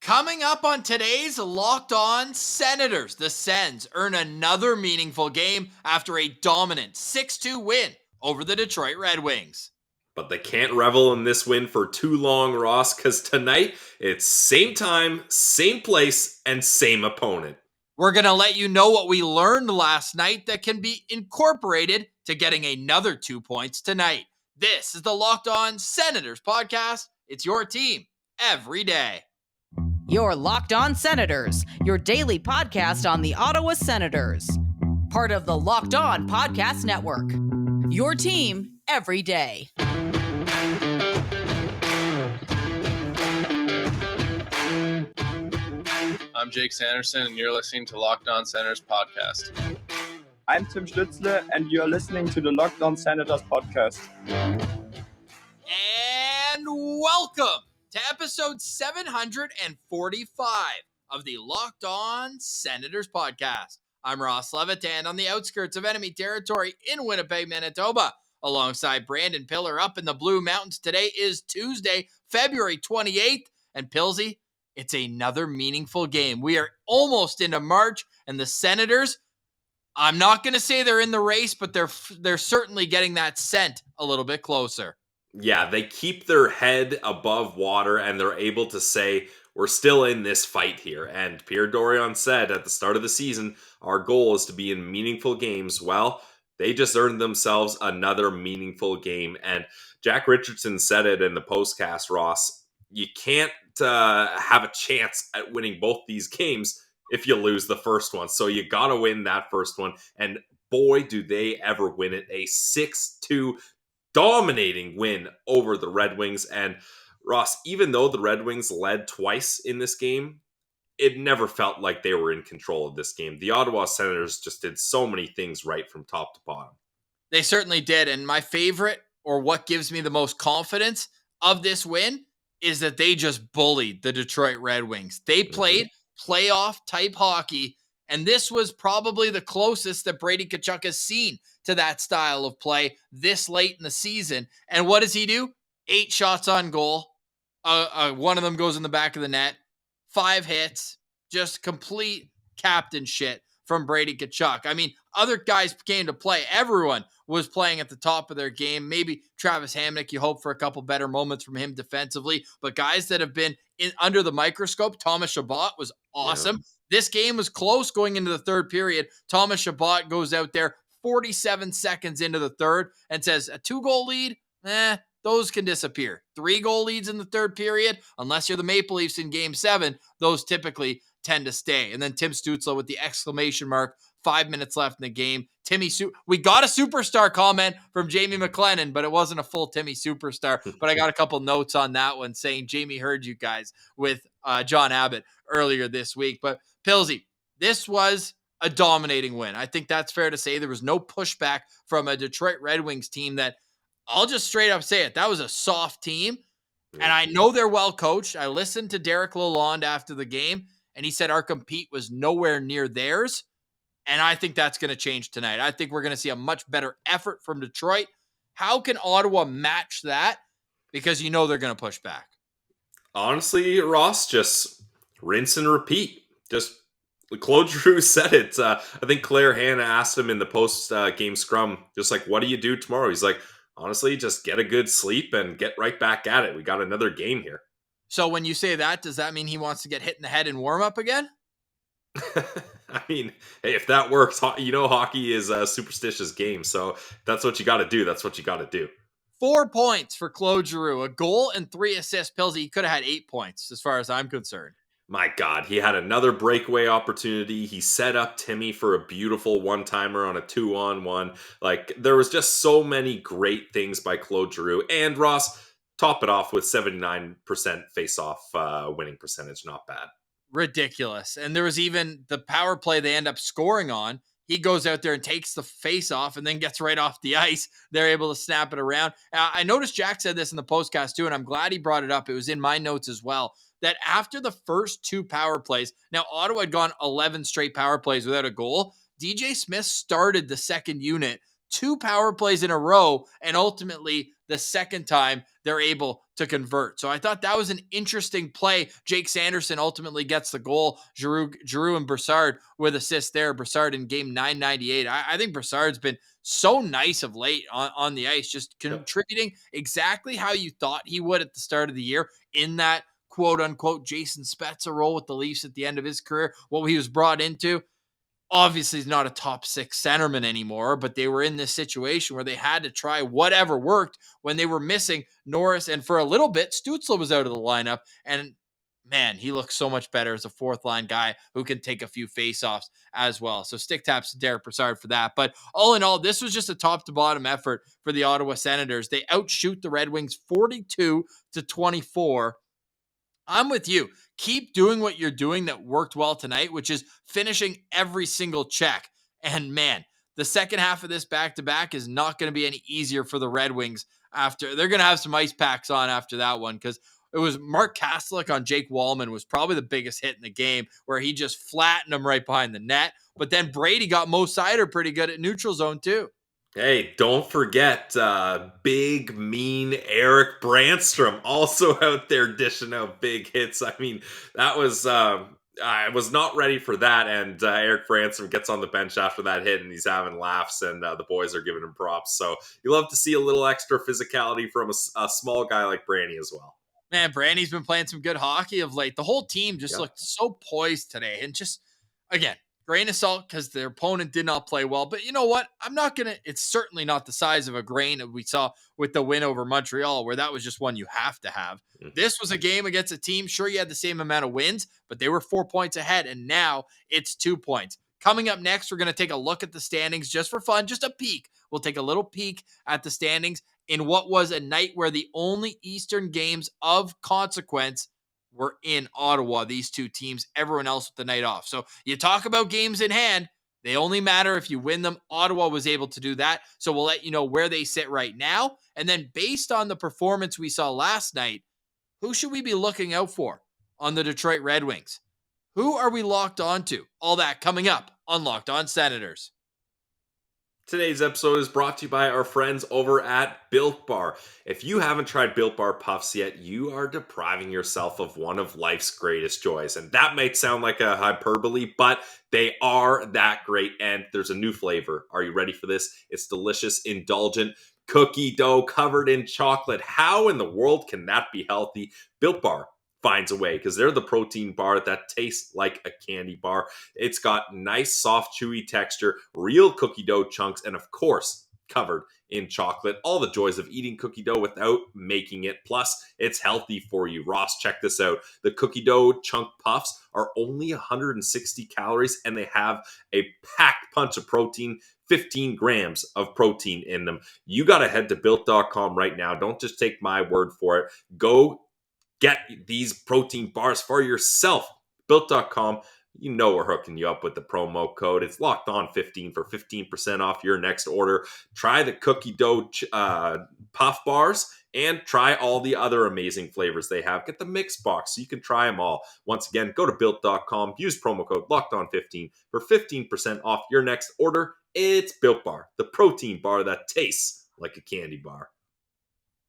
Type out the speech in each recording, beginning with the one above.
Coming up on today's Locked On Senators, the Sens earn another meaningful game after a dominant 6-2 win over the Detroit Red Wings. But they can't revel in this win for too long, Ross, because tonight it's same time, same place, and same opponent. We're going to let you know what we learned last night that can be incorporated to getting another 2 points tonight. This is the Locked On Senators podcast. It's your team every day. You're Locked On Senators, your daily podcast on the Ottawa Senators. Part of the Locked On Podcast Network. Your team every day. I'm Jake Sanderson, and you're listening to Locked On Senators podcast. I'm Tim Stützle, and you're listening to the Locked On Senators podcast. And welcome to episode 745 of the Locked On Senators podcast. I'm Ross Levitan on the outskirts of enemy territory in Winnipeg, Manitoba, alongside Brandon Piller up in the Blue Mountains. Today is Tuesday, February 28th, and Pilsy, it's another meaningful game. We are almost into March, and the Senators, I'm not going to say they're in the race, but they're certainly getting that scent a little bit closer. Yeah, they keep their head above water, and they're able to say, we're still in this fight here. And Pierre Dorion said at the start of the season, our goal is to be in meaningful games. Well, they just earned themselves another meaningful game. And Jack Richardson said it in the postcast, Ross. You can't have a chance at winning both these games if you lose the first one. So you got to win that first one. And boy, do they ever win it. A 6-2 dominating win over the Red Wings. And Ross, even though the Red Wings led twice in this game, it never felt like they were in control of this game. The Ottawa Senators just did so many things right from top to bottom. They certainly did. And my favorite, or what gives me the most confidence of this win, is that they just bullied the Detroit Red Wings. They played playoff type hockey, and this was probably the closest that Brady Tkachuk has seen to that style of play this late in the season. And what does he do? 8 shots on goal. One of them goes in the back of the net. 5 hits. Just complete captain shit from Brady Tkachuk. I mean, other guys came to play. Everyone was playing at the top of their game. Maybe Travis Hamonic, you hope for a couple better moments from him defensively. But guys that have been under the microscope, Thomas Chabot was awesome. Yeah. This game was close going into the third period. Thomas Chabot goes out there 47 seconds into the third and says, a 2-goal lead? Those can disappear. 3-goal leads in the third period, unless you're the Maple Leafs in Game 7, those typically tend to stay. And then Tim Stützle with the exclamation mark, 5 minutes left in the game. We got a superstar comment from Jamie McLennan, but it wasn't a full Timmy superstar. But I got a couple notes on that one saying Jamie heard you guys with John Abbott earlier this week. But Pilsy, this was a dominating win. I think that's fair to say. There was no pushback from a Detroit Red Wings team that, I'll just straight up say it, that was a soft team. And I know they're well coached. I listened to Derek Lalonde after the game, and he said our compete was nowhere near theirs. And I think that's going to change tonight. I think we're going to see a much better effort from Detroit. How can Ottawa match that? Because you know they're going to push back. Honestly, Ross, just rinse and repeat. Just Claude Giroux said it. I think Claire Hanna asked him in the post-game scrum, just like, what do you do tomorrow? He's like, honestly, just get a good sleep and get right back at it. We got another game here. So when you say that, does that mean he wants to get hit in the head and warm up again? I mean, hey, if that works, you know, hockey is a superstitious game. So if that's what you got to do. That's what you got to do. 4 points for Claude Giroux, a goal and 3 assists. Pilsy, he could have had 8 points as far as I'm concerned. My God, he had another breakaway opportunity. He set up Timmy for a beautiful one-timer on a 2-on-1. Like, there was just so many great things by Claude Giroux. And Ross, top it off with 79% face-off winning percentage. Not bad. Ridiculous. And there was even the power play they end up scoring on. He goes out there and takes the face off and then gets right off the ice. They're able to snap it around. I noticed Jack said this in the postcast too, and I'm glad he brought it up. It was in my notes as well, that after the first 2 power plays, now Ottawa had gone 11 straight power plays without a goal. DJ Smith started the second unit 2 power plays in a row, and ultimately the second time they're able to convert. So I thought that was an interesting play. Jake Sanderson ultimately gets the goal. Giroux and Brassard with assists there. Brassard in game 998. I think Brassard's been so nice of late on the ice, just contributing exactly how you thought he would at the start of the year in that quote unquote Jason Spezza role with the Leafs at the end of his career, what he was brought into. Obviously, he's not a top 6 centerman anymore, but they were in this situation where they had to try whatever worked when they were missing Norris. And for a little bit, Stützle was out of the lineup. And man, he looks so much better as a 4th line guy who can take a few faceoffs as well. So stick taps to Derek Brassard for that. But all in all, this was just a top to bottom effort for the Ottawa Senators. They outshoot the Red Wings 42-24. I'm with you. Keep doing what you're doing that worked well tonight, which is finishing every single check. And man, the second half of this back-to-back is not going to be any easier for the Red Wings after. They're going to have some ice packs on after that one, because it was Mark Kastelic on Jake Wallman was probably the biggest hit in the game, where he just flattened him right behind the net. But then Brady got Mo Seider pretty good at neutral zone too. Hey, don't forget big, mean Eric Brandstrom also out there dishing out big hits. I mean, that was, I was not ready for that. And Eric Brandstrom gets on the bench after that hit and he's having laughs and the boys are giving him props. So you love to see a little extra physicality from a small guy like Brandy as well. Man, Brandy's been playing some good hockey of late. The whole team just looked so poised today. And just, again, grain of salt because their opponent did not play well. But you know what? It's certainly not the size of a grain that we saw with the win over Montreal, where that was just one you have to have. Mm-hmm. This was a game against a team. Sure, you had the same amount of wins, but they were 4 points ahead. And now it's 2 points. Coming up next, we're going to take a look at the standings just for fun, just a peek. We'll take a little peek at the standings in what was a night where the only Eastern games of consequence were in Ottawa, these two teams, everyone else with the night off. So you talk about games in hand, they only matter if you win them. Ottawa was able to do that. So we'll let you know where they sit right now. And then based on the performance we saw last night, who should we be looking out for on the Detroit Red Wings? Who are we locked on to? All that coming up on Locked On Senators. Today's episode is brought to you by our friends over at Built Bar. If you haven't tried Built Bar Puffs yet, you are depriving yourself of one of life's greatest joys. And that might sound like a hyperbole, but they are that great. And there's a new flavor. Are you ready for this? It's delicious, indulgent cookie dough covered in chocolate. How in the world can that be healthy? Built Bar finds a way, because they're the protein bar that tastes like a candy bar. It's got nice, soft, chewy texture, real cookie dough chunks, and of course, covered in chocolate. All the joys of eating cookie dough without making it. Plus, it's healthy for you. Ross, check this out. The cookie dough chunk puffs are only 160 calories, and they have a packed punch of protein. 15 grams of protein in them. You got to head to Built.com right now. Don't just take my word for it. Go get these protein bars for yourself. Built.com. You know we're hooking you up with the promo code. It's Locked On 15 for 15% off your next order. Try the cookie dough puff bars and try all the other amazing flavors they have. Get the mix box so you can try them all. Once again, go to Built.com. Use promo code Locked On 15 for 15% off your next order. It's Built Bar, the protein bar that tastes like a candy bar.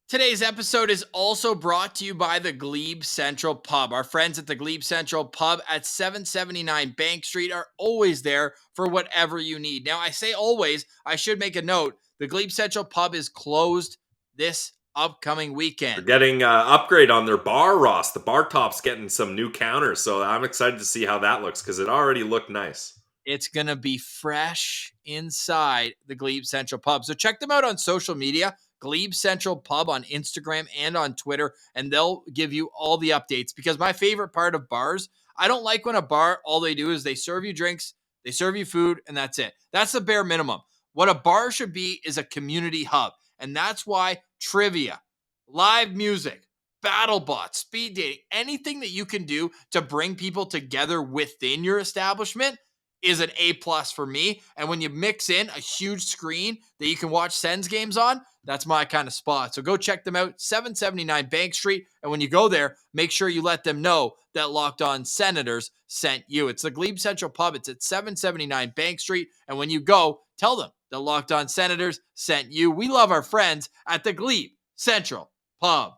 Today's episode is also brought to you by the GLEBE Central Pub. Our friends at the GLEBE Central Pub at 779 Bank Street are always there for whatever you need. Now, I say always, I should make a note. The GLEBE Central Pub is closed this upcoming weekend. They're getting an upgrade on their bar, Ross. The bar top's getting some new counters, so I'm excited to see how that looks, because it already looked nice. It's going to be fresh inside the GLEBE Central Pub. So check them out on social media. GLEBE Central Pub on Instagram and on Twitter, and they'll give you all the updates, because my favorite part of bars, I don't like when a bar, all they do is they serve you drinks, they serve you food, and that's it. That's the bare minimum. What a bar should be is a community hub, and that's why trivia, live music, battle bots, speed dating, anything that you can do to bring people together within your establishment is an A+ for me. And when you mix in a huge screen that you can watch Sens games on, that's my kind of spot. So go check them out, 779 Bank Street. And when you go there, make sure you let them know that Locked On Senators sent you. It's the GLEBE Central Pub. It's at 779 Bank Street. And when you go, tell them that Locked On Senators sent you. We love our friends at the GLEBE Central Pub.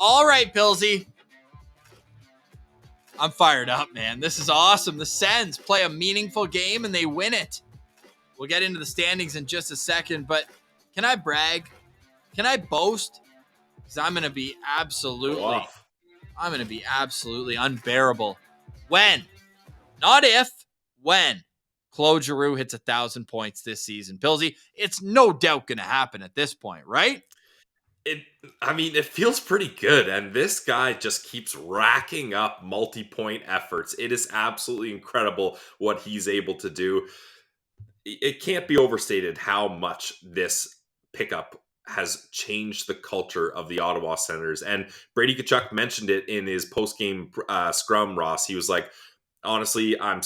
All right, Pilsy. I'm fired up, man. This is awesome. The Sens play a meaningful game and they win it. We'll get into the standings in just a second, but can I brag? Can I boast? Because I'm going to be absolutely unbearable. When, not if, when Claude Giroux hits 1,000 points this season. Pilsy, it's no doubt going to happen at this point, right? It feels pretty good, and this guy just keeps racking up multi-point efforts. It is absolutely incredible what he's able to do. It can't be overstated how much this pickup has changed the culture of the Ottawa Senators. And Brady Tkachuk mentioned it in his post-game scrum, Ross. He was like, honestly, I'm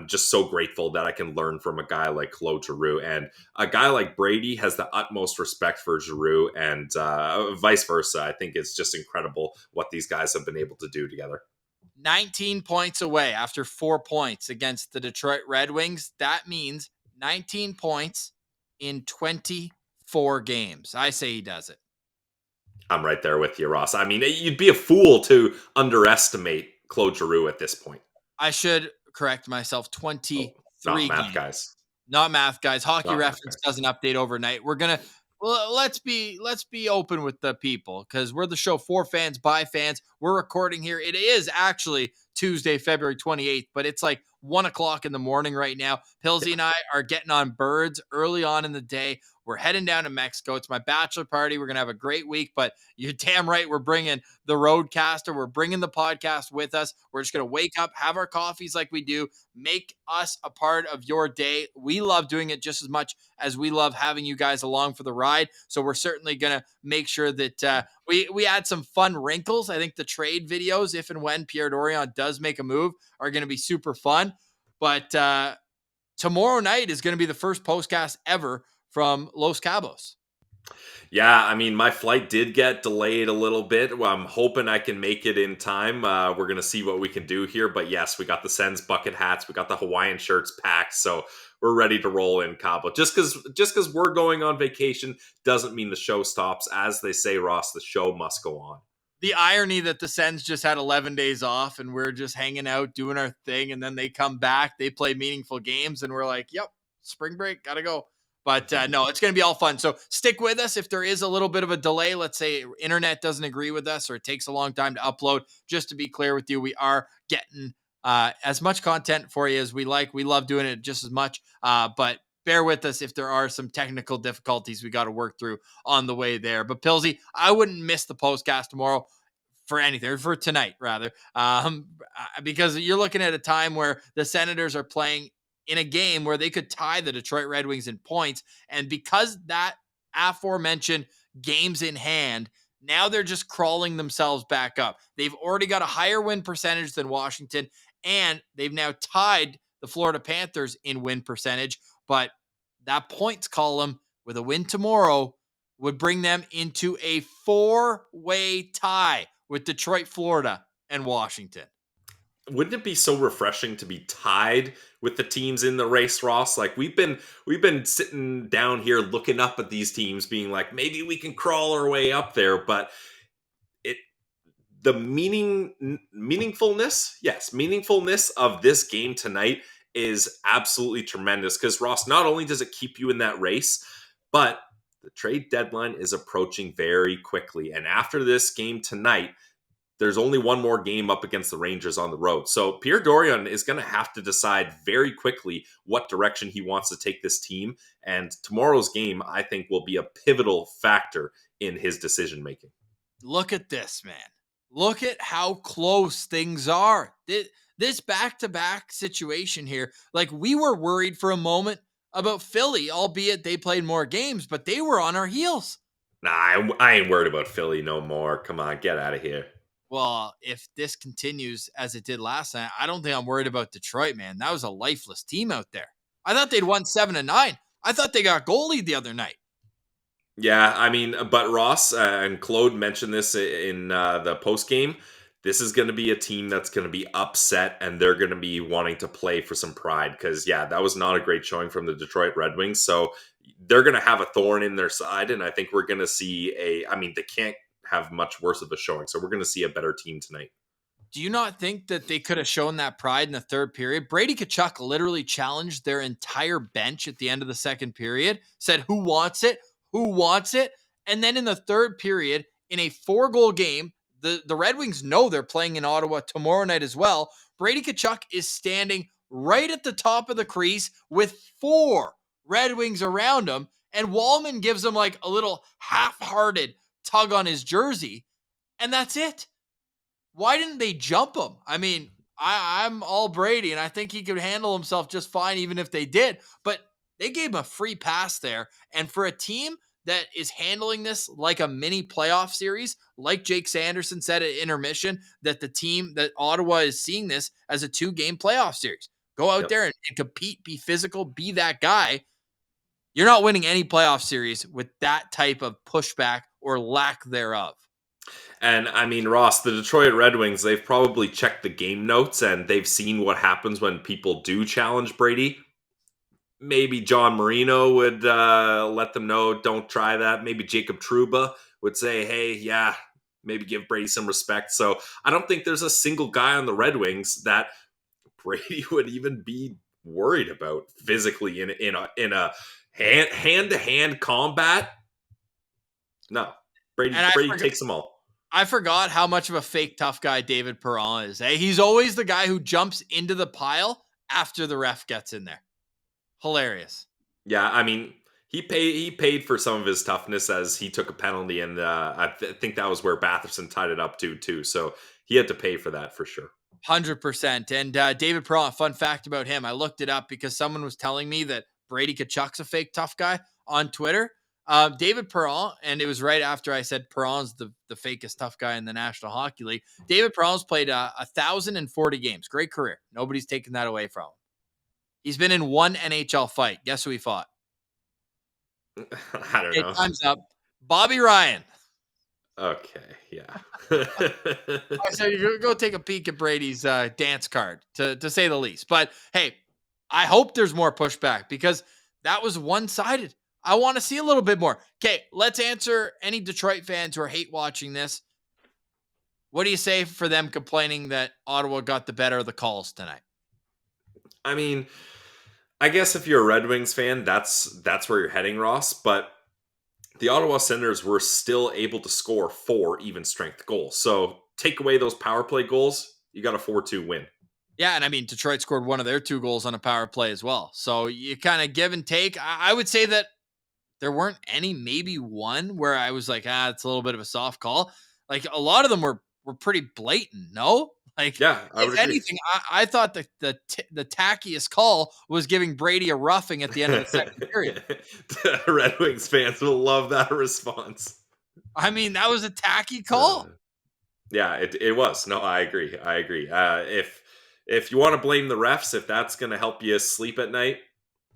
just so grateful that I can learn from a guy like Claude Giroux. And a guy like Brady has the utmost respect for Giroux, and vice versa. I think it's just incredible what these guys have been able to do together. 19 points away after 4 points against the Detroit Red Wings. That means 19 points in 24 games. I say he does it. I'm right there with you, Ross. You'd be a fool to underestimate Claude Giroux at this point. I should correct myself. 23 not math games. Guys. Not math guys. Hockey Not Reference doesn't update overnight. We're gonna let's be open with the people, because we're the show for fans by fans. We're recording here. It is actually Tuesday, February 28th, but it's like 1:00 in the morning right now. Pilsy and I are getting on birds early on in the day. We're heading down to Mexico. It's my bachelor party. We're going to have a great week, but you're damn right. We're bringing the roadcaster. We're bringing the podcast with us. We're just going to wake up, have our coffees like we do, make us a part of your day. We love doing it just as much as we love having you guys along for the ride. So we're certainly going to make sure that we add some fun wrinkles. I think the trade videos, if and when Pierre Dorion does make a move, are going to be super fun. But tomorrow night is going to be the first postcast ever from Los Cabos. Yeah, my flight did get delayed a little bit. Well, I'm hoping I can make it in time. We're going to see what we can do here. But yes, we got the Sens bucket hats. We got the Hawaiian shirts packed. So we're ready to roll in Cabo. Just because we're going on vacation doesn't mean the show stops. As they say, Ross, the show must go on. The irony that the Sens just had 11 days off and we're just hanging out, doing our thing, and then they come back, they play meaningful games, and we're like, yep, spring break, gotta go. But no, it's going to be all fun. So stick with us. If there is a little bit of a delay, let's say internet doesn't agree with us or it takes a long time to upload, just to be clear with you, we are getting as much content for you as we like. We love doing it just as much, but bear with us if there are some technical difficulties we got to work through on the way there. But Pilsy, I wouldn't miss the postcast tomorrow for anything, or for tonight rather, because you're looking at a time where the Senators are playing in a game where they could tie the Detroit Red Wings in points. And because that aforementioned game's in hand, now they're just crawling themselves back up. They've already got a higher win percentage than Washington, and they've now tied the Florida Panthers in win percentage. But that points column with a win tomorrow would bring them into a 4-way tie with Detroit, Florida, and Washington. Wouldn't it be so refreshing to be tied with the teams in the race, Ross? Like we've been sitting down here looking up at these teams being like, maybe we can crawl our way up there, but the meaningfulness of this game tonight is absolutely tremendous, because Ross, not only does it keep you in that race, but the trade deadline is approaching very quickly. And after this game tonight, there's only one more game up against the Rangers on the road. So Pierre Dorion is going to have to decide very quickly what direction he wants to take this team. And tomorrow's game, I think, will be a pivotal factor in his decision-making. Look at this, man. Look at how close things are. This back-to-back situation here. Like, we were worried for a moment about Philly, albeit they played more games, but they were on our heels. Nah, I ain't worried about Philly no more. Come on, get out of here. Well, if this continues as it did last night, I don't think I'm worried about Detroit, man. That was a lifeless team out there. I thought they'd won 7-9. I thought they got goalied the other night. Yeah, I mean, but Ross and Claude mentioned this in the post game. This is going to be a team that's going to be upset, and they're going to be wanting to play for some pride because, yeah, that was not a great showing from the Detroit Red Wings. So they're going to have a thorn in their side, and I think we're going to see they can't have much worse of a showing. So we're going to see a better team tonight. Do you not think that they could have shown that pride in the third period? Brady Tkachuk literally challenged their entire bench at the end of the second period, said, who wants it? Who wants it? And then in the third period, in a 4-goal game, the Red Wings know they're playing in Ottawa tomorrow night as well. Brady Tkachuk is standing right at the top of the crease with 4 Red Wings around him, and Wallman gives him like a little half-hearted tug on his jersey, and that's it. Why didn't they jump him? I mean, I'm all Brady, and I think he could handle himself just fine even if they did. But they gave him a free pass there. And for a team that is handling this like a mini playoff series, like Jake Sanderson said at intermission, that Ottawa is seeing this as a 2-game playoff series. Go out there and compete, be physical, be that guy. You're not winning any playoff series with that type of pushback or lack thereof. And I mean, Ross, the Detroit Red Wings, they've probably checked the game notes and they've seen what happens when people do challenge Brady. Maybe John Marino would let them know, don't try that. Maybe Jacob Trouba would say, hey, yeah, maybe give Brady some respect. So I don't think there's a single guy on the Red Wings that Brady would even be worried about physically in a hand-to-hand combat. No, Brady takes them all. I forgot how much of a fake tough guy David Perron is. He's always the guy who jumps into the pile after the ref gets in there. Hilarious. Yeah, I mean, he paid for some of his toughness as he took a penalty, and I think that was where Batherson tied it up too. So he had to pay for that for sure. 100%. And David Perron, fun fact about him, I looked it up because someone was telling me that Brady Tkachuk's a fake tough guy on Twitter. David Perron, and it was right after I said Perron's the fakest tough guy in the National Hockey League. David Perron's played 1,040 games. Great career. Nobody's taken that away from him. He's been in 1 NHL fight. Guess who he fought? I don't know. Time's up. Bobby Ryan. Okay, yeah. So you go take a peek at Brady's dance card, to say the least. But hey, I hope there's more pushback because that was one-sided. I want to see a little bit more. Okay, let's answer any Detroit fans who are hate watching this. What do you say for them complaining that Ottawa got the better of the calls tonight? I mean, I guess if you're a Red Wings fan, that's where you're heading, Ross. But the Ottawa Senators were still able to score 4 even strength goals. So take away those power play goals, you got a 4-2 win. Yeah, and I mean, Detroit scored one of their 2 goals on a power play as well. So you kind of give and take. I would say that there weren't any, maybe one where I was like, it's a little bit of a soft call. Like a lot of them were pretty blatant, no? Like, yeah, if anything, I thought the tackiest call was giving Brady a roughing at the end of the second period. The Red Wings fans will love that response. I mean, that was a tacky call. Yeah, it was. No, I agree. If you want to blame the refs, if that's going to help you sleep at night,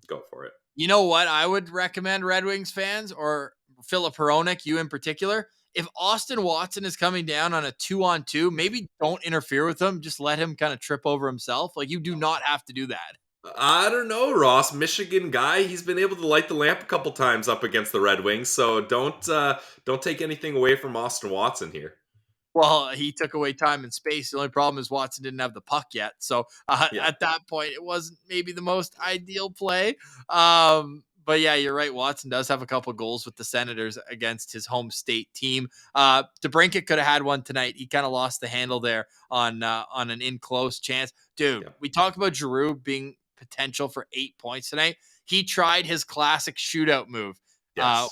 go for it. You know what I would recommend Red Wings fans, or Philip Hronek, you in particular? If Austin Watson is coming down on a 2-on-2, maybe don't interfere with him. Just let him kind of trip over himself. Like, you do not have to do that. I don't know, Ross. Michigan guy. He's been able to light the lamp a couple times up against the Red Wings. So don't take anything away from Austin Watson here. Well, he took away time and space. The only problem is Watson didn't have the puck yet. So at that point, it wasn't maybe the most ideal play. But yeah, you're right. Watson does have a couple goals with the Senators against his home state team. DeBrincat could have had one tonight. He kind of lost the handle there on an in-close chance. Dude, we talk about Giroux being potential for 8 points tonight. He tried his classic shootout move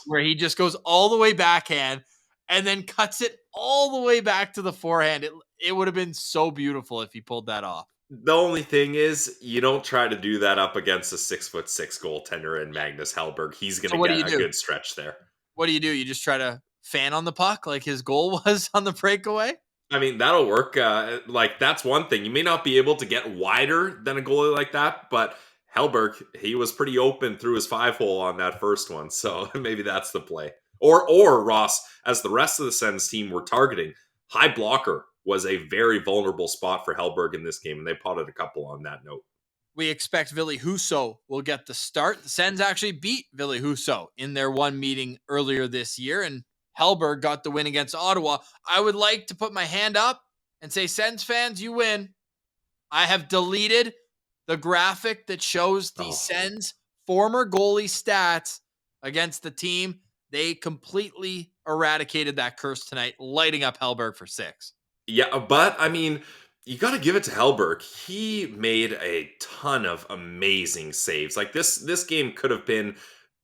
where he just goes all the way backhand and then cuts it all the way back to the forehand. It would have been so beautiful if he pulled that off. The only thing is, you don't try to do that up against a 6'6" goaltender in Magnus Hellberg. He's going So to what do get you a do? good stretch there. What do? You just try to fan on the puck like his goal was on the breakaway? I mean, that'll work. That's one thing. You may not be able to get wider than a goalie like that, but Hellberg, he was pretty open through his 5-hole on that first one. So maybe that's the play. Or Ross, as the rest of the Sens team were targeting, high blocker was a very vulnerable spot for Hellberg in this game, and they potted a couple on that note. We expect Ville Husso will get the start. The Sens actually beat Ville Husso in their one meeting earlier this year, and Hellberg got the win against Ottawa. I would like to put my hand up and say, Sens fans, you win. I have deleted the graphic that shows the Sens former goalie stats against the team. They completely eradicated that curse tonight, lighting up Hellberg for 6. Yeah, but I mean, you got to give it to Hellberg. He made a ton of amazing saves. Like this game could have been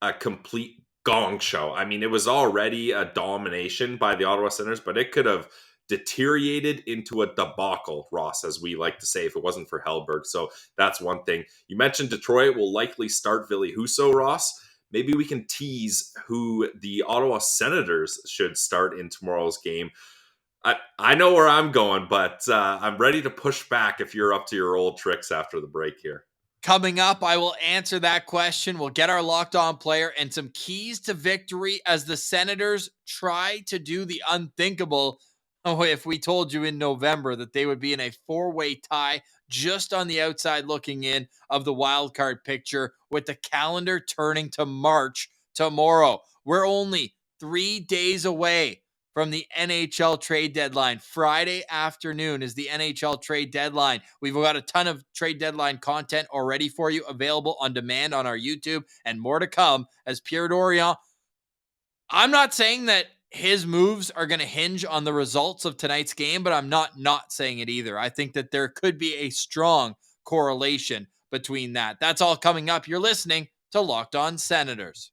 a complete gong show. I mean, it was already a domination by the Ottawa Senators, but it could have deteriorated into a debacle, Ross, as we like to say, if it wasn't for Hellberg. So that's one thing. You mentioned Detroit will likely start Ville Husso, Ross. Maybe we can tease who the Ottawa Senators should start in tomorrow's game. I know where I'm going, but I'm ready to push back if you're up to your old tricks after the break here. Coming up, I will answer that question. We'll get our locked on player and some keys to victory as the Senators try to do the unthinkable. Oh, if we told you in November that they would be in a 4-way tie just on the outside looking in of the wild card picture with the calendar turning to March tomorrow. We're only 3 days away from the NHL trade deadline. Friday afternoon is the NHL trade deadline. We've got a ton of trade deadline content already for you available on demand on our YouTube and more to come as Pierre Dorion. I'm not saying that his moves are going to hinge on the results of tonight's game, but I'm not saying it either. I think that there could be a strong correlation between that. That's all coming up. You're listening to Locked On Senators.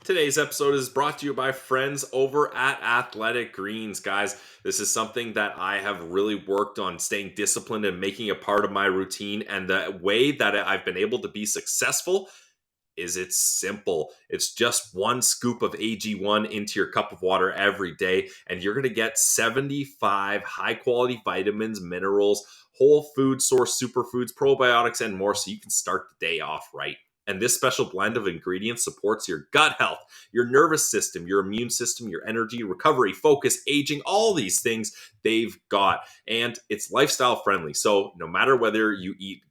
Today's episode is brought to you by friends over at Athletic Greens. Guys, this is something that I have really worked on staying disciplined and making a part of my routine. And the way that I've been able to be successful is it's simple. It's just one scoop of AG1 into your cup of water every day, and you're going to get 75 high-quality vitamins, minerals, whole food source superfoods, probiotics, and more so you can start the day off right. And this special blend of ingredients supports your gut health, your nervous system, your immune system, your energy, recovery, focus, aging, all these things they've got. And it's lifestyle friendly. So no matter whether you eat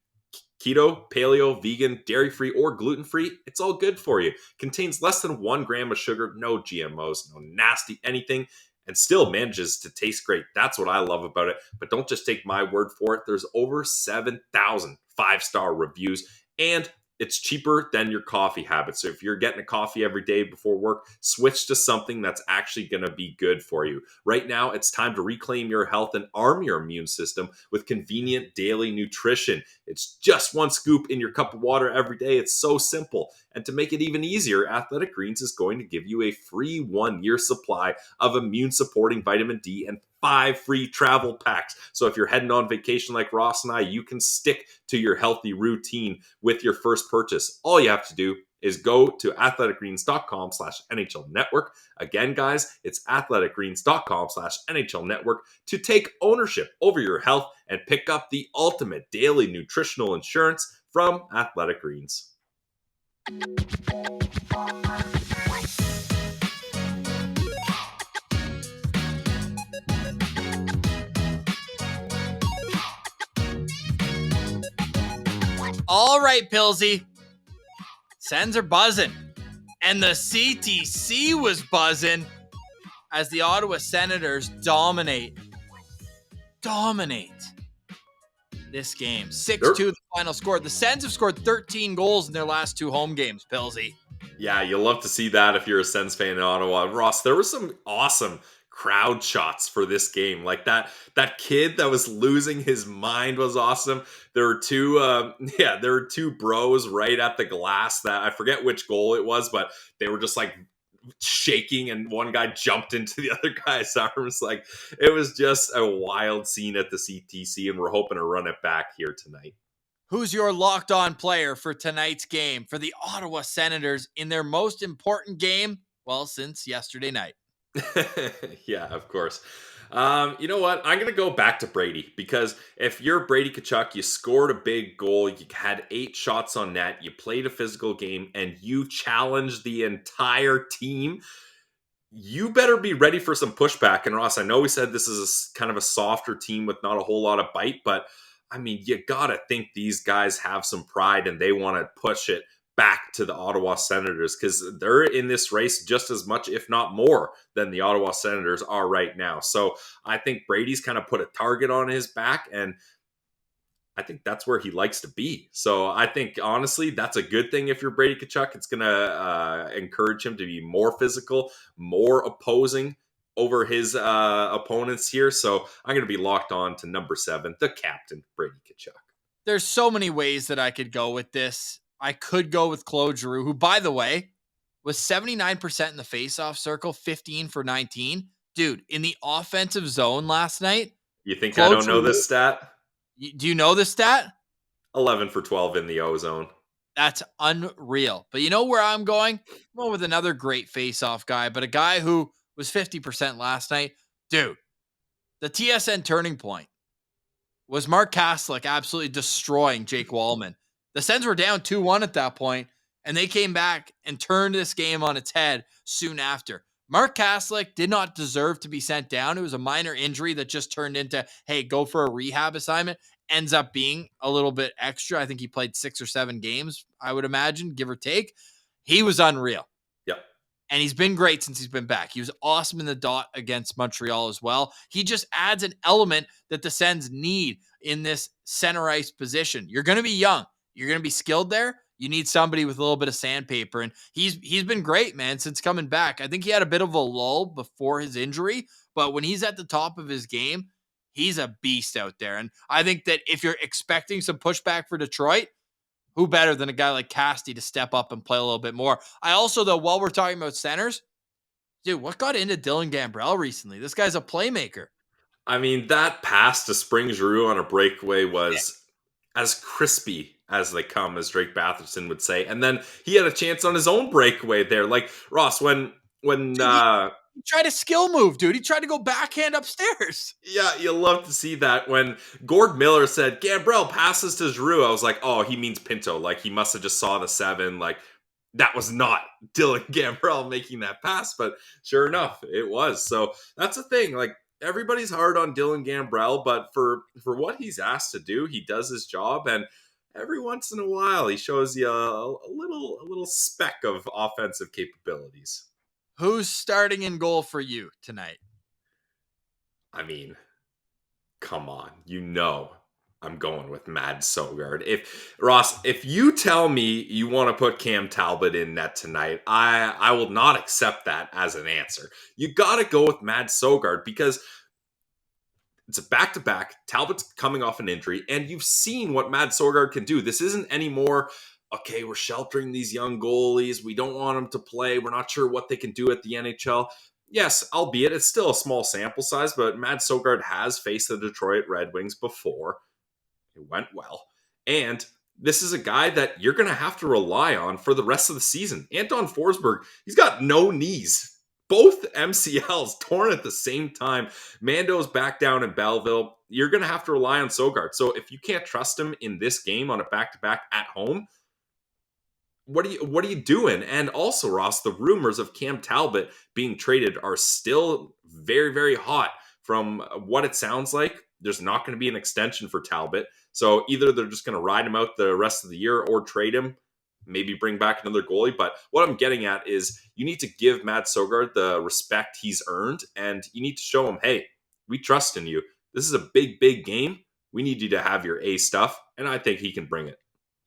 keto, paleo, vegan, dairy-free, or gluten-free, it's all good for you. Contains less than 1 gram of sugar, no GMOs, no nasty anything, and still manages to taste great. That's what I love about it. But don't just take my word for it. There's over 7,000 5-star reviews, and it's cheaper than your coffee habits. So if you're getting a coffee every day before work, switch to something that's actually going to be good for you. Right now, it's time to reclaim your health and arm your immune system with convenient daily nutrition. It's just one scoop in your cup of water every day. It's so simple. And to make it even easier, Athletic Greens is going to give you a free 1-year supply of immune-supporting vitamin D and 5 free travel packs. So if you're heading on vacation like Ross and I, you can stick to your healthy routine with your first purchase. All you have to do is go to athleticgreens.com/NHL Network. Again, guys, it's athleticgreens.com/NHL Network to take ownership over your health and pick up the ultimate daily nutritional insurance from Athletic Greens. All right, Pillsy. Sens are buzzing. And the CTC was buzzing as the Ottawa Senators dominate this game. 6-2 the final score. The Sens have scored 13 goals in their last 2 home games, Pillsy. Yeah, you'll love to see that if you're a Sens fan in Ottawa. Ross, there were some awesome crowd shots for this game. Like that kid that was losing his mind was awesome. There were two bros right at the glass that I forget which goal it was, but they were just like shaking and one guy jumped into the other guy's arms. Like, it was just a wild scene at the CTC, and we're hoping to run it back here tonight. Who's your locked on player for tonight's game for the Ottawa Senators in their most important game? Well, since yesterday night. Yeah, of course. You know what? I'm going to go back to Brady, because if you're Brady Tkachuk, you scored a big goal, you had 8 shots on net, you played a physical game, and you challenged the entire team. You better be ready for some pushback. And Ross, I know we said this is kind of a softer team with not a whole lot of bite, but I mean, you got to think these guys have some pride and they want to push it back to the Ottawa Senators, because they're in this race just as much, if not more, than the Ottawa Senators are right now. So I think Brady's kind of put a target on his back, and I think that's where he likes to be. So I think, honestly, that's a good thing if you're Brady Tkachuk. It's going to encourage him to be more physical, more opposing over his opponents here. So I'm going to be locked on to number 7, the captain, Brady Tkachuk. There's so many ways that I could go with this. I could go with Claude Giroux, who, by the way, was 79% in the faceoff circle, 15 for 19. Dude, in the offensive zone last night. You think Claude I don't know Giroux, this stat? Do you know this stat? 11 for 12 in the O zone. That's unreal. But you know where I'm going? I'm going with another great faceoff guy, but a guy who was 50% last night. Dude, the TSN turning point was Mark Kaslick absolutely destroying Jake Wallman. The Sens were down 2-1 at that point, and they came back and turned this game on its head soon after. Mark Kaslick did not deserve to be sent down. It was a minor injury that just turned into, hey, go for a rehab assignment. Ends up being a little bit extra. I think he played 6 or 7 games, I would imagine, give or take. He was unreal. Yep. And he's been great since he's been back. He was awesome in the dot against Montreal as well. He just adds an element that the Sens need in this center ice position. You're going to be young. You're going to be skilled there. You need somebody with a little bit of sandpaper. And he's been great, man, since coming back. I think he had a bit of a lull before his injury, but when he's at the top of his game, he's a beast out there. And I think that if you're expecting some pushback for Detroit, who better than a guy like Casty to step up and play a little bit more? I also, though, while we're talking about centers, dude, what got into Dylan Gambrell recently? This guy's a playmaker. I mean, that pass to Spring Giroux on a breakaway was as crispy as they come, as Drake Batherson would say. And then he had a chance on his own breakaway there. Like, Ross, when Dude, he tried a skill move, dude. He tried to go backhand upstairs. Yeah, you love to see that. When Gord Miller said, Gambrell passes to Giroux, I was like, oh, he means Pinto. Like, he must have just saw the 7. Like, that was not Dylan Gambrell making that pass. But sure enough, it was. So that's the thing. Like, everybody's hard on Dylan Gambrell, but for what he's asked to do, he does his job. And every once in a while, he shows you a little speck of offensive capabilities. Who's starting in goal for you tonight? I mean, come on. You know I'm going with Mad Sogard. If you tell me you want to put Cam Talbot in net tonight, I will not accept that as an answer. You got to go with Mad Sogard, because it's a back-to-back. Talbot's coming off an injury, and you've seen what Mad Sogard can do. This isn't anymore, okay, we're sheltering these young goalies. We don't want them to play. We're not sure what they can do at the NHL. Yes, albeit it's still a small sample size, but Mad Sogard has faced the Detroit Red Wings before. It went well. And this is a guy that you're going to have to rely on for the rest of the season. Anton Forsberg, he's got no knees. Both MCLs torn at the same time. Mando's back down in Belleville. You're going to have to rely on Sogard. So if you can't trust him in this game on a back-to-back at home, what are you doing? And also, Ross, the rumors of Cam Talbot being traded are still very, very hot. From what it sounds like, there's not going to be an extension for Talbot. So either they're just going to ride him out the rest of the year or trade him, maybe bring back another goalie. But what I'm getting at is you need to give Matt Sogard the respect he's earned, and you need to show him, hey, we trust in you. This is a big, big game. We need you to have your A stuff, and I think he can bring it.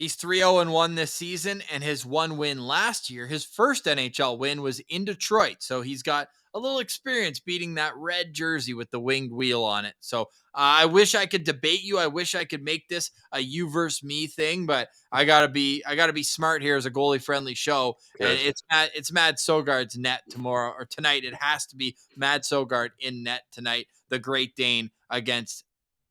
He's 3-0-1 this season, and his one win last year, his first NHL win, was in Detroit. So he's got a little experience beating that red jersey with the winged wheel on it. So I wish I could debate you. I wish I could make this a you versus me thing, but I gotta be smart here as a goalie friendly show. And Good. it's Mad Sogard's net tomorrow or tonight. It has to be Mad Sogard in net tonight. The Great Dane against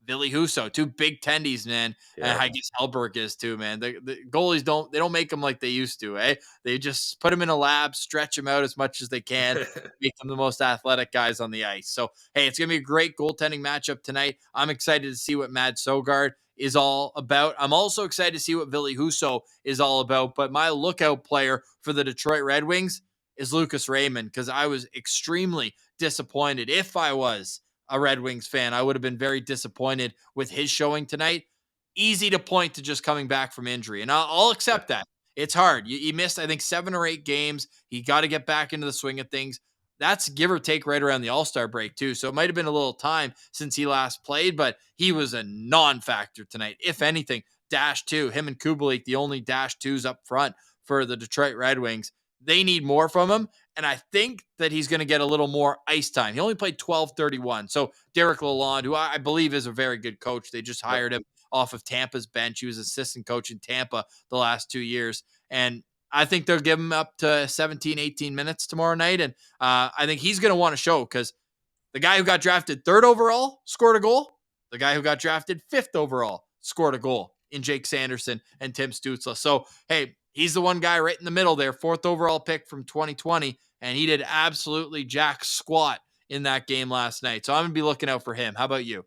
Billy Husso, two big tendies, man. And Yeah. I guess Hellberg is too, man. The goalies don't make them like they used to, eh? They just put them in a lab, stretch them out as much as they can, make them the most athletic guys on the ice. So, hey, it's gonna be a great goaltending matchup tonight. I'm excited to see what Mad Sogard is all about. I'm also excited to see what Billy Husso is all about. But my lookout player for the Detroit Red Wings is Lucas Raymond, because I was extremely disappointed. If I was a Red Wings fan, I would have been very disappointed with his showing tonight. Easy to point to just coming back from injury, and I'll accept that. It's hard. He missed, I think, 7 or 8 games. He got to get back into the swing of things. That's give or take right around the All-Star break, too. So it might have been a little time since he last played, but he was a non-factor tonight. If anything, -2. Him and Kubalik, the only -2s up front for the Detroit Red Wings. They need more from him. And I think that he's going to get a little more ice time. He only played 12:31. So Derek Lalonde, who I believe is a very good coach, they just hired him off of Tampa's bench. He was assistant coach in Tampa the last 2 years. And I think they'll give him up to 17, 18 minutes tomorrow night. And I think he's going to want to show, because the guy who got drafted 3rd overall scored a goal. The guy who got drafted 5th overall scored a goal in Jake Sanderson and Tim Stützle. So, hey, he's the one guy right in the middle there, 4th overall pick from 2020, and he did absolutely jack squat in that game last night. So I'm going to be looking out for him. How about you?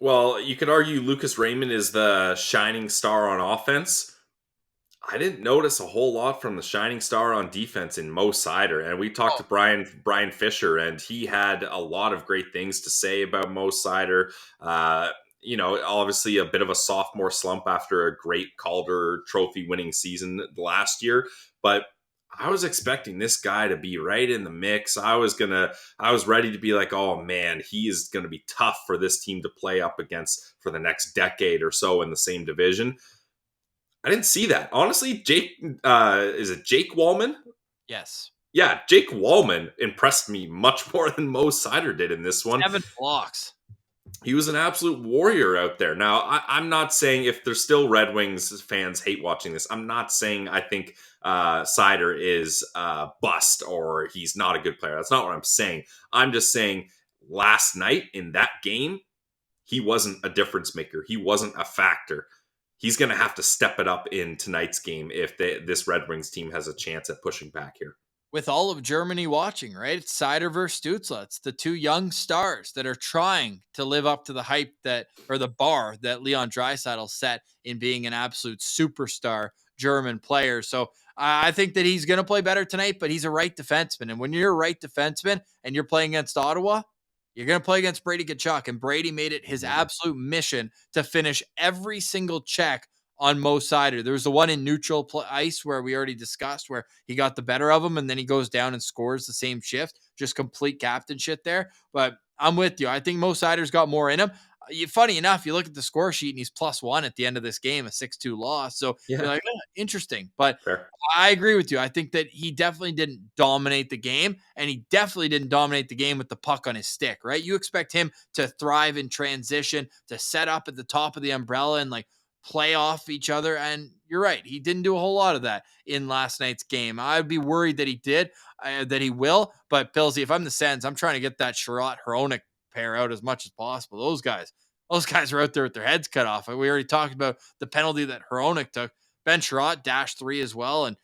Well, you could argue Lucas Raymond is the shining star on offense. I didn't notice a whole lot from the shining star on defense in Mo Seider. And we talked to Brian Fisher, and he had a lot of great things to say about Mo Seider. Obviously a bit of a sophomore slump after a great Calder Trophy winning season last year. But I was expecting this guy to be right in the mix. I was ready to be like, oh man, he is going to be tough for this team to play up against for the next decade or so in the same division. I didn't see that. Honestly, is it Jake Wallman? Yes. Yeah, Jake Wallman impressed me much more than Mo Seider did in this one. 7 blocks. He was an absolute warrior out there. Now, I'm not saying, if there's still Red Wings fans hate watching this, I'm not saying I think Seider is bust or he's not a good player. That's not what I'm saying. I'm just saying last night in that game, he wasn't a difference maker. He wasn't a factor. He's going to have to step it up in tonight's game if this Red Wings team has a chance at pushing back here. With all of Germany watching, right? It's Seider versus Stützle. It's the two young stars that are trying to live up to the hype or the bar that Leon Draisaitl set in being an absolute superstar German player. So I think that he's going to play better tonight, but he's a right defenseman. And when you're a right defenseman and you're playing against Ottawa, you're going to play against Brady Tkachuk. And Brady made it his absolute mission to finish every single check on Mo Seider. There was the one in neutral ice where we already discussed, where he got the better of him and then he goes down and scores the same shift. Just complete captain shit there. But I'm with you. I think Mo Seider's got more in him. Funny enough, you look at the score sheet and he's +1 at the end of this game, a 6-2 loss. So you're like, interesting. But Fair. I agree with you. I think that he definitely didn't dominate the game, and he definitely didn't dominate the game with the puck on his stick, right? You expect him to thrive in transition, to set up at the top of the umbrella and like play off each other. And you're right. He didn't do a whole lot of that in last night's game. I'd be worried that he did, that he will. But Pillsy, if I'm the Sens, I'm trying to get that Sherratt Hronek pair out as much as possible. Those guys are out there with their heads cut off. We already talked about the penalty that Hronek took. Ben Sherratt -3 as well, and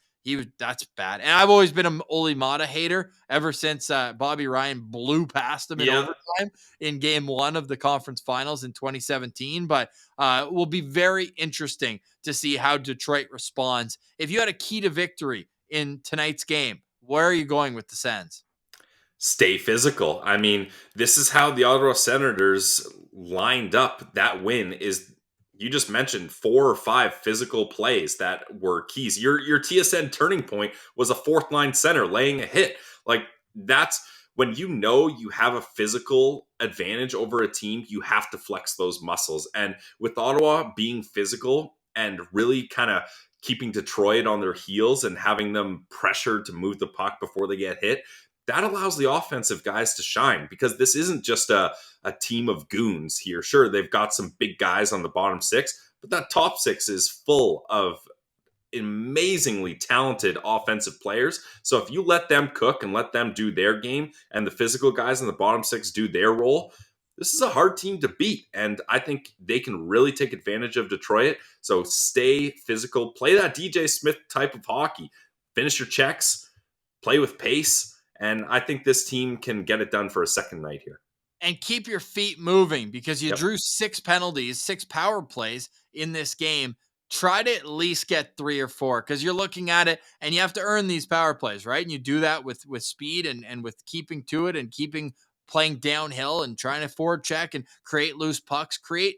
that's bad. And I've always been an Ole Mata hater ever since Bobby Ryan blew past him in overtime in Game 1 of the conference finals in 2017. But it will be very interesting to see how Detroit responds. If you had a key to victory in tonight's game, where are you going with the Sens? Stay physical. I mean, this is how the Ottawa Senators lined up that win. Is you just mentioned 4 or 5 physical plays that were keys. Your TSN turning point was a 4th line center laying a hit. Like, that's when you have a physical advantage over a team, you have to flex those muscles. And with Ottawa being physical, and really kind of keeping Detroit on their heels and having them pressured to move the puck before they get hit, that allows the offensive guys to shine, because this isn't just a team of goons here. Sure, they've got some big guys on the bottom six, but that top six is full of amazingly talented offensive players. So if you let them cook and let them do their game, and the physical guys in the bottom six do their role, this is a hard team to beat. And I think they can really take advantage of Detroit. So stay physical, play that DJ Smith type of hockey, finish your checks, play with pace. And I think this team can get it done for a second night here. And keep your feet moving, because you Yep. drew 6 penalties, 6 power plays in this game. Try to at least get 3 or 4, because you're looking at it and you have to earn these power plays, right? And you do that with speed and with keeping to it and playing downhill and trying to forward check and create loose pucks, create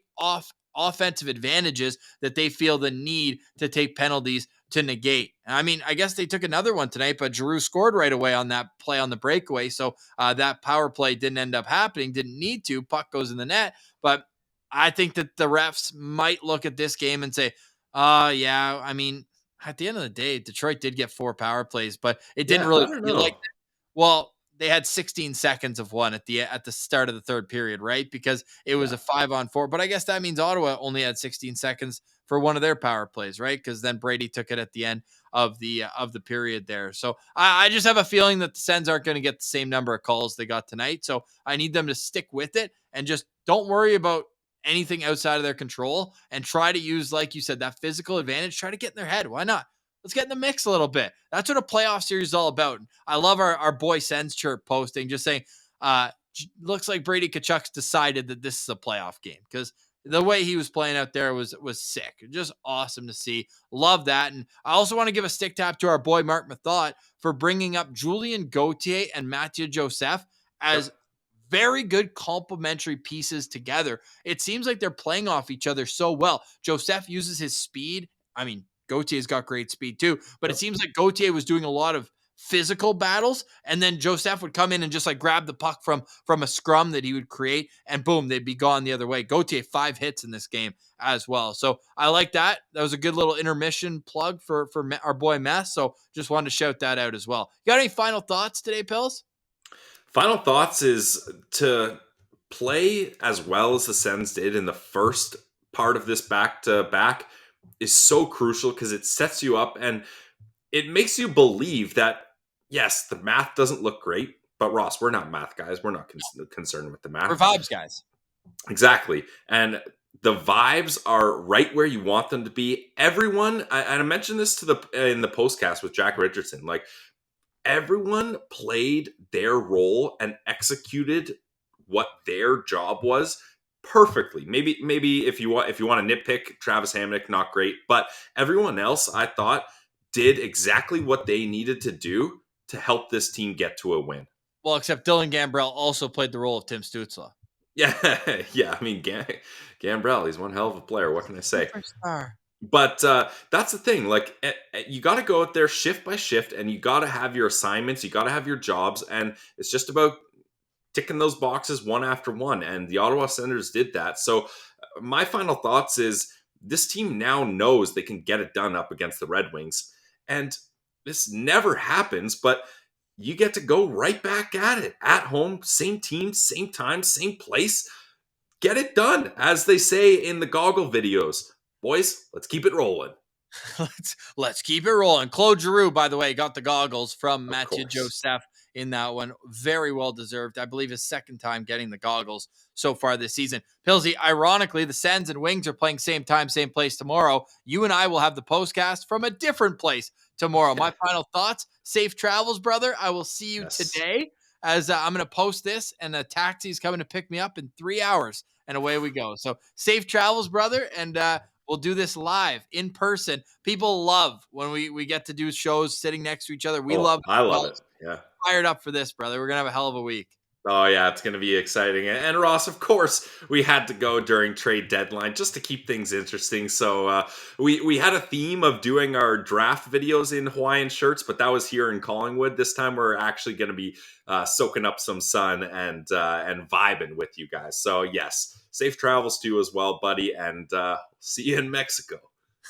offensive advantages that they feel the need to take penalties to negate. I mean, I guess they took another one tonight, but Giroux scored right away on that play on the breakaway. So that power play didn't end up happening, didn't need to. Puck goes in the net. But I think that the refs might look at this game and say, yeah, I mean, at the end of the day, Detroit did get 4 power plays, but it didn't really feel like that. Well, they had 16 seconds of one at the start of the third period, right? Because it was a 5-on-4. But I guess that means Ottawa only had 16 seconds for one of their power plays, right? Because then Brady took it at the end of the period there. So I just have a feeling that the Sens aren't going to get the same number of calls they got tonight. So I need them to stick with it and just don't worry about anything outside of their control, and try to use, like you said, that physical advantage. Try to get in their head. Why not? Let's get in the mix a little bit. That's what a playoff series is all about. I love our boy Sens chirp posting, just saying, looks like Brady Tkachuk's decided that this is a playoff game, because the way he was playing out there was sick. Just awesome to see. Love that. And I also want to give a stick tap to our boy Mark Mathot for bringing up Julien Gauthier and Mathieu Joseph as very good complementary pieces together. It seems like they're playing off each other so well. Joseph uses his speed. I mean, Gautier's got great speed too, but it seems like Gauthier was doing a lot of physical battles, and then Joseph would come in and just like grab the puck from a scrum that he would create, and boom, they'd be gone the other way. Gauthier 5 hits in this game as well. So I like that. That was a good little intermission plug for our boy Mess. So just wanted to shout that out as well. You got any final thoughts today, Pills? Final thoughts is to play as well as the Sens did in the first part of this back-to-back is so crucial, because it sets you up and it makes you believe that, yes, the math doesn't look great, but Ross, we're not math guys. We're not concerned with the math. We're vibes guys. Exactly. And the vibes are right where you want them to be. Everyone, I mentioned this in the postcast with Jack Richardson, like, everyone played their role and executed what their job was perfectly. Maybe if you want to nitpick, Travis Hamonic, not great, but everyone else, I thought, did exactly what they needed to do to help this team get to a win. Well, except Dylan Gambrell also played the role of Tim Stützle. Yeah. I mean, Gambrell, he's one hell of a player. What can I say? Superstar. But that's the thing. Like, you got to go out there shift by shift, and you got to have your assignments. You got to have your jobs, and it's just about ticking those boxes one after one. And the Ottawa Senators did that. So my final thoughts is this team now knows they can get it done up against the Red Wings. And this never happens, but you get to go right back at it. At home, same team, same time, same place. Get it done, as they say in the goggle videos. Boys, let's keep it rolling. Let's keep it rolling. Claude Giroux, by the way, got the goggles from Mathieu Joseph in that one. Very well deserved. I believe his second time getting the goggles so far this season. Pilsy, ironically, the Sens and Wings are playing same time, same place tomorrow. You and I will have the postcast from a different place tomorrow. My final thoughts, safe travels, brother. I will see you today, as I'm going to post this, and a taxi is coming to pick me up in 3 hours, and away we go. So safe travels, brother, and we'll do this live in person. People love when we get to do shows sitting next to each other. I love it. Yeah. Fired up for this, brother. We're going to have a hell of a week. Oh, yeah, it's going to be exciting. And Ross, of course, we had to go during trade deadline just to keep things interesting. So we had a theme of doing our draft videos in Hawaiian shirts, but that was here in Collingwood. This time we're actually going to be soaking up some sun and vibing with you guys. So, yes, safe travels to you as well, buddy, and see you in Mexico.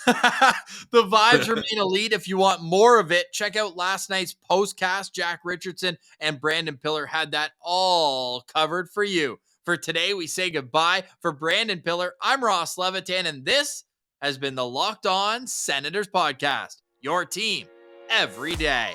The vibes remain elite. If you want more of it, check out last night's postcast. Jack Richardson and Brandon Piller had that all covered for you. For today, we say goodbye. For Brandon Piller, I'm Ross Levitan, and this has been the Locked On Senators podcast. Your team every day.